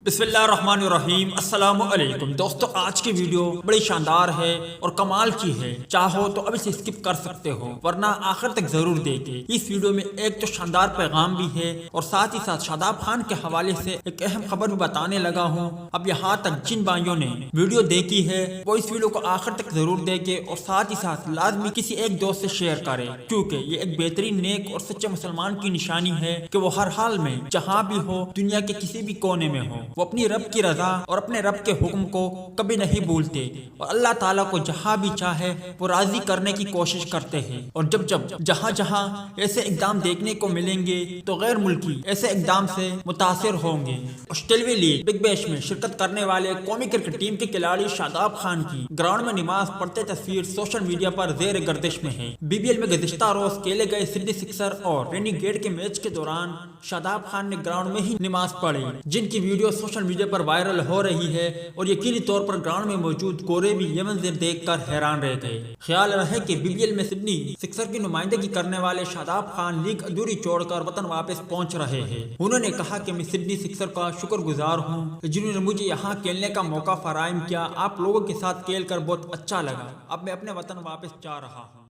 بسم اللہ الرحمن الرحیم۔ السلام علیکم دوستو، آج کی ویڈیو بڑی شاندار ہے اور کمال کی ہے۔ چاہو تو اب اسے اسکپ کر سکتے ہو ورنہ آخر تک ضرور دیکھیں۔ اس ویڈیو میں ایک تو شاندار پیغام بھی ہے اور ساتھ ہی ساتھ شاداب خان کے حوالے سے ایک اہم خبر بھی بتانے لگا ہوں۔ اب یہاں تک جن بھائیوں نے ویڈیو دیکھی ہے وہ اس ویڈیو کو آخر تک ضرور دیکھیں اور ساتھ ہی ساتھ لازمی کسی ایک دوست سے شیئر کرے، کیونکہ یہ ایک بہترین نیک اور سچے مسلمان کی نشانی ہے کہ وہ ہر حال میں جہاں بھی ہو، دنیا کے کسی بھی کونے میں ہو، وہ اپنی رب کی رضا اور اپنے رب کے حکم کو کبھی نہیں بھولتے اور اللہ تعالیٰ کو جہاں بھی چاہے وہ راضی کرنے کی کوشش کرتے ہیں۔ اور جب جہاں ایسے اقدام دیکھنے کو ملیں گے تو غیر ملکی ایسے اقدام سے متاثر ہوں گے۔ آسٹریلوی لیگ بگ بیش میں شرکت کرنے والے قومی کرکٹ ٹیم کے کھلاڑی شاداب خان کی گراؤنڈ میں نماز پڑھتے تصویر سوشل میڈیا پر زیر گردش میں ہے۔ بی بی ایل میں گزشتہ روز کھیلے گئے سڈنی سکسر اور رینیگیٹ کے میچ کے دوران شاداب خان نے گراؤنڈ میں ہی نماز پڑھی، جن کی ویڈیو سوشل میڈیا پر وائرل ہو رہی ہے اور یقینی طور پر گراؤنڈ میں موجود گورے بھی یہ منظر دیکھ کر حیران رہ گئے۔ خیال رہے کہ بی بی ایل میں سڈنی سکسر کی نمائندگی کرنے والے شاداب خان لیگ ادھوری چھوڑ کر وطن واپس پہنچ رہے ہیں۔ انہوں نے کہا کہ میں سڈنی سکسر کا شکر گزار ہوں جنہوں نے مجھے یہاں کھیلنے کا موقع فراہم کیا۔ آپ لوگوں کے ساتھ کھیل کر بہت اچھا لگا، اب میں اپنے وطن واپس جا رہا ہوں۔